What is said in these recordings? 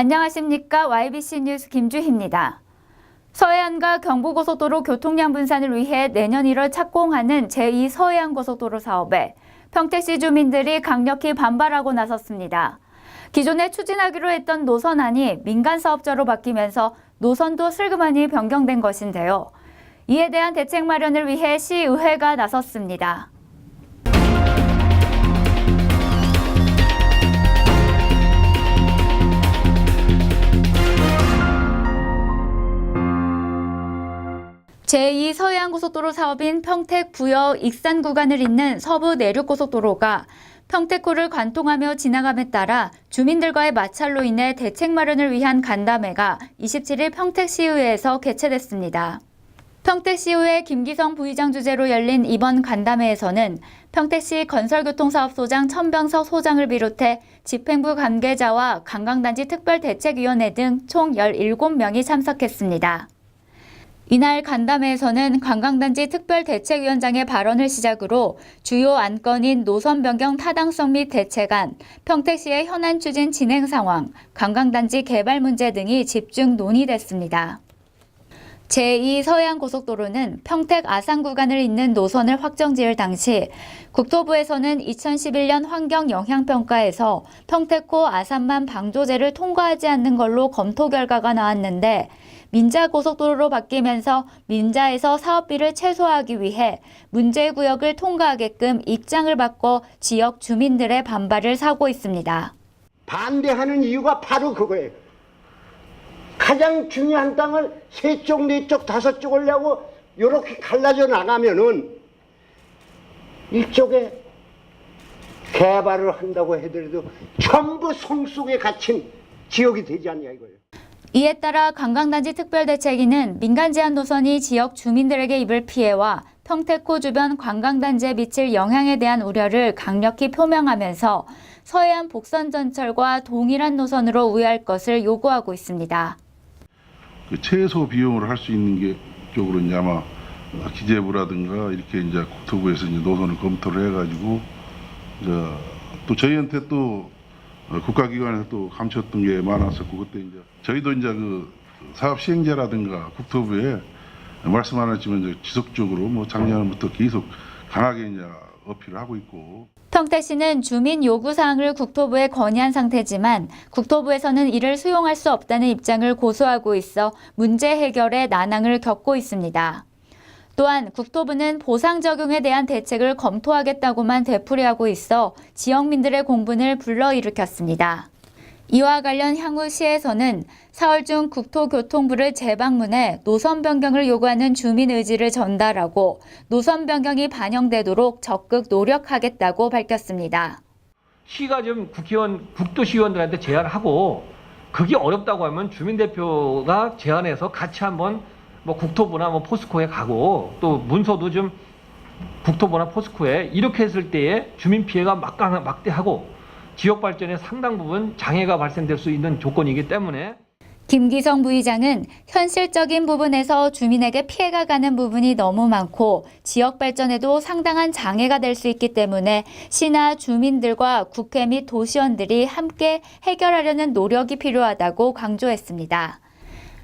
안녕하십니까. YBC 뉴스 김주희입니다. 서해안과 경부고속도로 교통량 분산을 위해 내년 1월 착공하는 제2 서해안고속도로 사업에 평택시 주민들이 강력히 반발하고 나섰습니다. 기존에 추진하기로 했던 노선안이 민간사업자로 바뀌면서 노선도 슬그머니 변경된 것인데요. 이에 대한 대책 마련을 위해 시의회가 나섰습니다. 제2 서해안고속도로 사업인 평택 부여 익산 구간을 잇는 서부 내륙고속도로가 평택호를 관통하며 지나감에 따라 주민들과의 마찰로 인해 대책 마련을 위한 간담회가 27일 평택시의회에서 개최됐습니다. 평택시의회 김기성 부의장 주재로 열린 이번 간담회에서는 평택시 건설교통사업소장 천병석 소장을 비롯해 집행부 관계자와 관광단지 특별대책위원회 등 총 17명이 참석했습니다. 이날 간담회에서는 관광단지 특별대책위원장의 발언을 시작으로 주요 안건인 노선 변경 타당성 및 대책안, 평택시의 현안 추진 진행 상황, 관광단지 개발 문제 등이 집중 논의됐습니다. 제2 서해안고속도로는 평택 아산 구간을 잇는 노선을 확정지을 당시 국토부에서는 2011년 환경영향평가에서 평택호 아산만 방조제를 통과하지 않는 걸로 검토 결과가 나왔는데 민자고속도로로 바뀌면서 민자에서 사업비를 최소화하기 위해 문제구역을 통과하게끔 입장을 바꿔 지역 주민들의 반발을 사고 있습니다. 반대하는 이유가 바로 그거예요. 가장 중요한 땅을 3쪽, 4쪽, 5쪽 하려고 이렇게 갈라져 나가면은 이쪽에 개발을 한다고 해더라도 전부 성속에 갇힌 지역이 되지 않냐 이거예요. 이에 따라 관광단지 특별대책위는 민간 제한 노선이 지역 주민들에게 입을 피해와 평택호 주변 관광단지에 미칠 영향에 대한 우려를 강력히 표명하면서 서해안 복선 전철과 동일한 노선으로 운행할 것을 요구하고 있습니다. 최소 비용으로 할 수 있는 게 쪽으로 이제 아마 기재부라든가 이렇게 이제 국토부에서 이제 노선을 검토를 해가지고 또 저희한테 또 국가기관에서 또 감췄던 게 많았었고 그때 이제 저희도 이제 그 사업 시행자라든가 국토부에 말씀 안 했지만 이제 지속적으로 뭐 작년부터 계속 강하게 이제 어필을 하고 있고. 평택시는 주민 요구사항을 국토부에 건의한 상태지만 국토부에서는 이를 수용할 수 없다는 입장을 고수하고 있어 문제 해결에 난항을 겪고 있습니다. 또한 국토부는 보상 적용에 대한 대책을 검토하겠다고만 되풀이하고 있어 지역민들의 공분을 불러일으켰습니다. 이와 관련 향후 시에서는 4월 중 국토교통부를 재방문해 노선 변경을 요구하는 주민 의지를 전달하고 노선 변경이 반영되도록 적극 노력하겠다고 밝혔습니다. 시가 좀 국도시의원들한테 제안을 하고 그게 어렵다고 하면 주민대표가 제안해서 같이 한번 뭐 국토부나 뭐 포스코에 가고 또 문서도 좀 국토부나 포스코에 이렇게 했을 때에 주민 피해가 막대하고 지역 발전에 상당 부분 장애가 발생될 수 있는 조건이기 때문에 김기성 부의장은 현실적인 부분에서 주민에게 피해가 가는 부분이 너무 많고 지역 발전에도 상당한 장애가 될 수 있기 때문에 시나 주민들과 국회 및 도시원들이 함께 해결하려는 노력이 필요하다고 강조했습니다.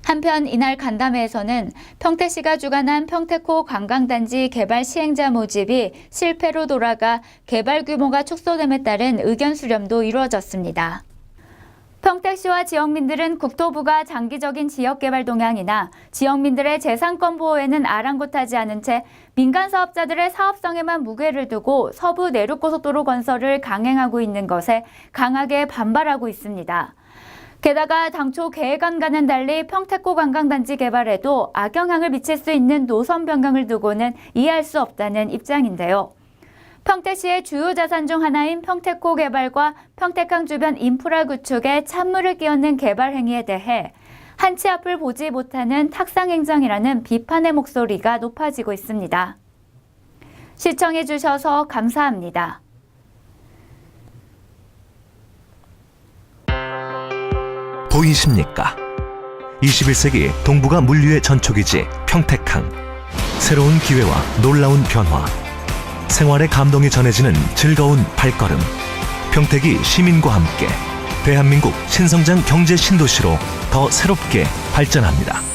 한편 이날 간담회에서는 평택시가 주관한 평택호 관광단지 개발 시행자 모집이 실패로 돌아가 개발 규모가 축소됨에 따른 의견 수렴도 이루어졌습니다. 평택시와 지역민들은 국토부가 장기적인 지역개발 동향이나 지역민들의 재산권 보호에는 아랑곳하지 않은 채 민간 사업자들의 사업성에만 무게를 두고 서부 내륙고속도로 건설을 강행하고 있는 것에 강하게 반발하고 있습니다. 게다가 당초 계획안과는 달리 평택호 관광단지 개발에도 악영향을 미칠 수 있는 노선 변경을 두고는 이해할 수 없다는 입장인데요. 평택시의 주요 자산 중 하나인 평택호 개발과 평택항 주변 인프라 구축에 찬물을 끼얹는 개발 행위에 대해 한치 앞을 보지 못하는 탁상행정이라는 비판의 목소리가 높아지고 있습니다. 시청해 주셔서 감사합니다. 보이십니까? 21세기 동북아 물류의 전초기지 평택항. 새로운 기회와 놀라운 변화. 생활의 감동이 전해지는 즐거운 발걸음. 평택이 시민과 함께 대한민국 신성장 경제 신도시로 더 새롭게 발전합니다.